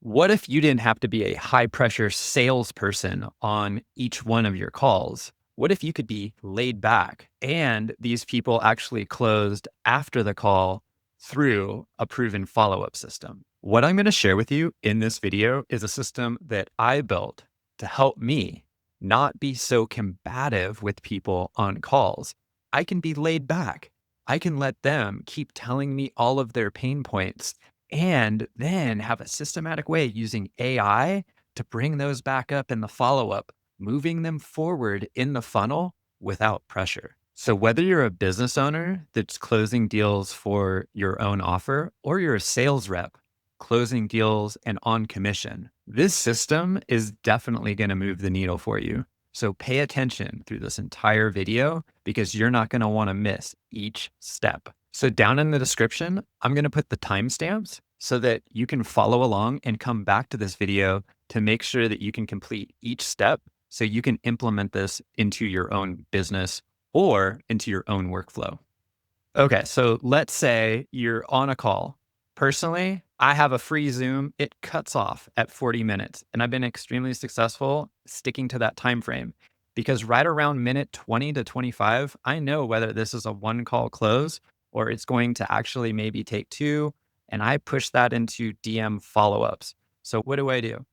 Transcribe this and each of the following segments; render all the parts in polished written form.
What if you didn't have to be a high pressure salesperson on each one of your calls? What if you could be laid back and these people actually closed after the call through a proven follow up system? What I'm going to share with you in this video is a system that I built to help me not be so combative with people on calls. I can be laid back. I can let them keep telling me all of their pain points and then have a systematic way using AI to bring those back up in the follow up, moving them forward in the funnel without pressure. So, whether you're a business owner that's closing deals for your own offer, or you're a sales rep closing deals and on commission, this system is definitely going to move the needle for you. So, pay attention through this entire video because you're not going to want to miss each step. So down in the description, I'm going to put the timestamps so that you can follow along and come back to this video to make sure that you can complete each step so you can implement this into your own business or into your own workflow. Okay, so let's say you're on a call. Personally, I have a free Zoom. It cuts off at 40 minutes, and I've been extremely successful sticking to that time frame because right around minute 20 to 25, I know whether this is a one call close or it's going to actually maybe take two, and I push that into DM follow-ups. So what do?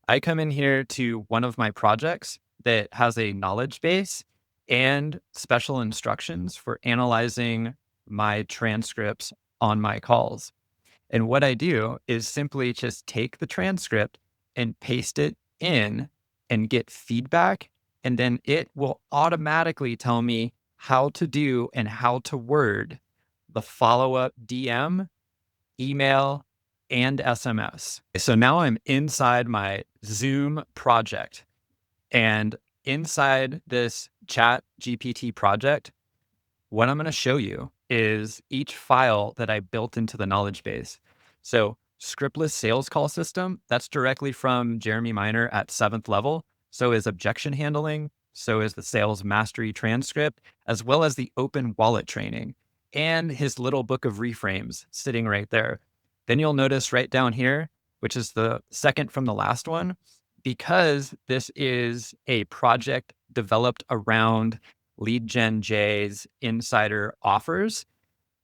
I come in here to one of my projects that has a knowledge base and special instructions for analyzing my transcripts on my calls. And what I do is simply just take the transcript and paste it in and get feedback. And then it will automatically tell me how to do and how to word the follow up DM, email, and SMS. So now I'm inside my Zoom project. And inside this chat GPT project, what I'm going to show you is each file that I built into the knowledge base. So scriptless sales call system, that's directly from Jeremy Miner at 7th level. So is objection handling. So is the sales mastery transcript, as well as the open wallet training and his little book of reframes sitting right there. Then you'll notice right down here, which is the second from the last one, because this is a project developed around Lead Gen J's insider offers.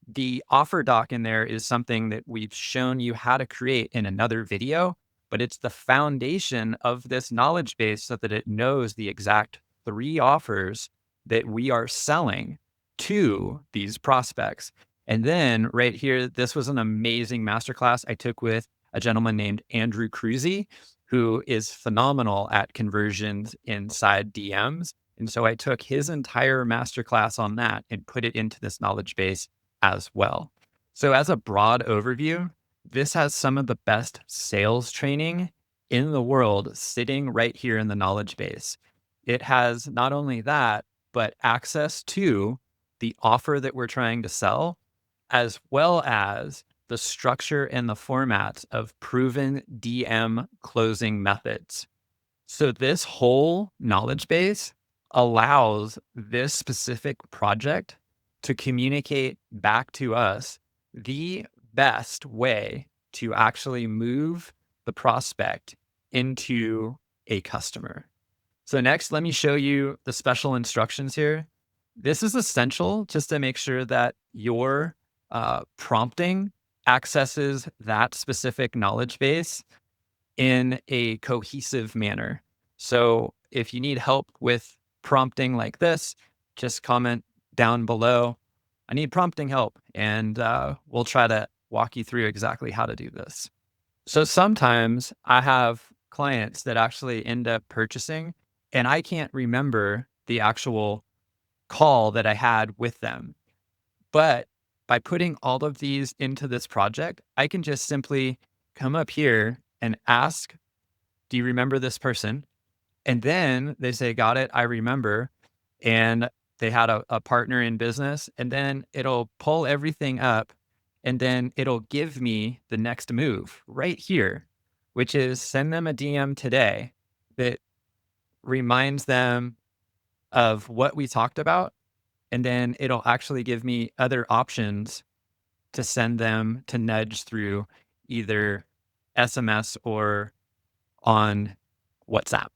The offer doc in there is something that we've shown you how to create in another video, but it's the foundation of this knowledge base so that it knows the exact 3 offers that we are selling to these prospects. And then right here, this was an amazing masterclass I took with a gentleman named Andrew Cruzy, who is phenomenal at conversions inside DMs. And so I took his entire masterclass on that and put it into this knowledge base as well. So, as a broad overview, this has some of the best sales training in the world sitting right here in the knowledge base. It has not only that, but access to the offer that we're trying to sell, as well as the structure and the formats of proven DM closing methods. So, this whole knowledge base allows this specific project to communicate back to us the best way to actually move the prospect into a customer. So, next, let me show you the special instructions here. This is essential just to make sure that your prompting accesses that specific knowledge base in a cohesive manner. So if you need help with prompting like this, just comment down below. I need prompting help, and we'll try to walk you through exactly how to do this. So sometimes I have clients that actually end up purchasing, and I can't remember the actual call that I had with them. But by putting all of these into this project, I can just simply come up here and ask, do you remember this person? And then they say, got it, I remember. And they had a partner in business. And then it'll pull everything up and then it'll give me the next move right here, which is send them a DM today that reminds them of what we talked about. And then it'll actually give me other options to send them to nudge through either SMS or on WhatsApp.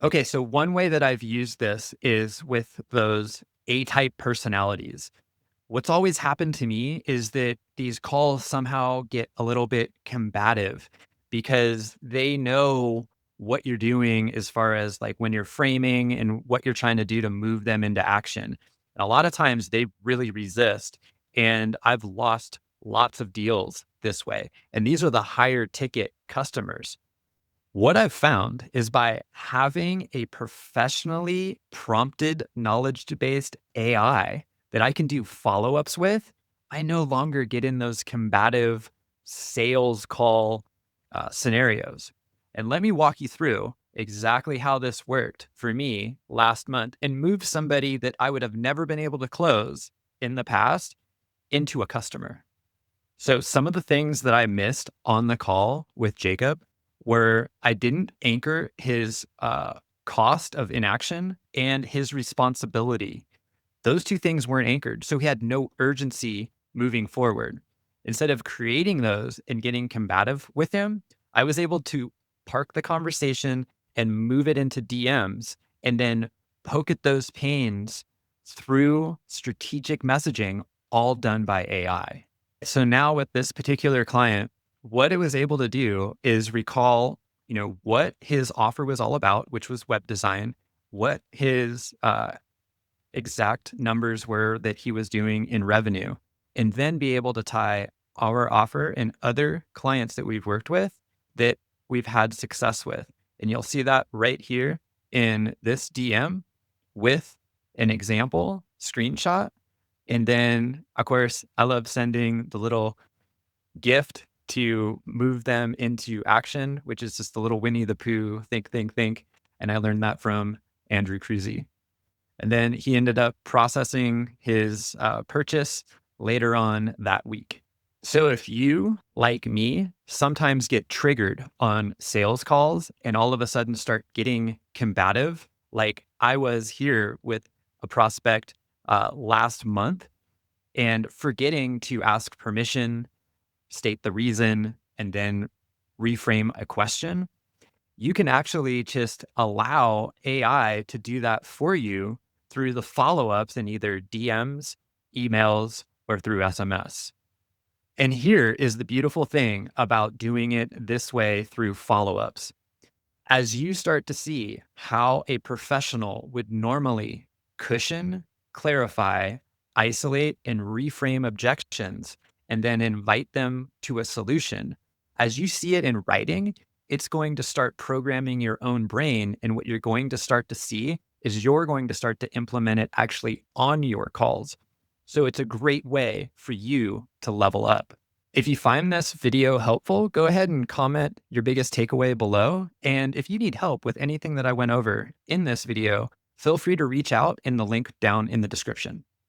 Okay, so one way that I've used this is with those A-type personalities. What's always happened to me is that these calls somehow get a little bit combative because they know what you're doing as far as like when you're framing and what you're trying to do to move them into action. And a lot of times they really resist. And I've lost lots of deals this way. And these are the higher ticket customers. What I've found is by having a professionally prompted knowledge based AI that I can do follow ups with, I no longer get in those combative sales call scenarios. And let me walk you through exactly how this worked for me last month and move somebody that I would have never been able to close in the past into a customer. So some of the things that I missed on the call with Jacob were I didn't anchor his cost of inaction and his responsibility. Those two things weren't anchored. So he had no urgency moving forward. Instead of creating those and getting combative with him, I was able to park the conversation and move it into DMs and then poke at those pains through strategic messaging, all done by AI. So now with this particular client, what it was able to do is recall, what his offer was all about, which was web design, what his exact numbers were that he was doing in revenue, and then be able to tie our offer and other clients that we've worked with that we've had success with. And you'll see that right here in this DM with an example screenshot. And then, of course, I love sending the little gift to move them into action, which is just the little Winnie the Pooh, think, think, think. And I learned that from Andrew Cruzy. And then he ended up processing his purchase later on that week. So if you, like me, sometimes get triggered on sales calls and all of a sudden start getting combative, like I was here with a prospect last month and forgetting to ask permission, state the reason, and then reframe a question, you can actually just allow AI to do that for you through the follow-ups in either DMs, emails, or through SMS. And here is the beautiful thing about doing it this way through follow-ups. As you start to see how a professional would normally cushion, clarify, isolate, and reframe objections, and then invite them to a solution, as you see it in writing, it's going to start programming your own brain. And what you're going to start to see is you're going to start to implement it actually on your calls. So it's a great way for you to level up. If you find this video helpful, go ahead and comment your biggest takeaway below. And if you need help with anything that I went over in this video, feel free to reach out in the link down in the description.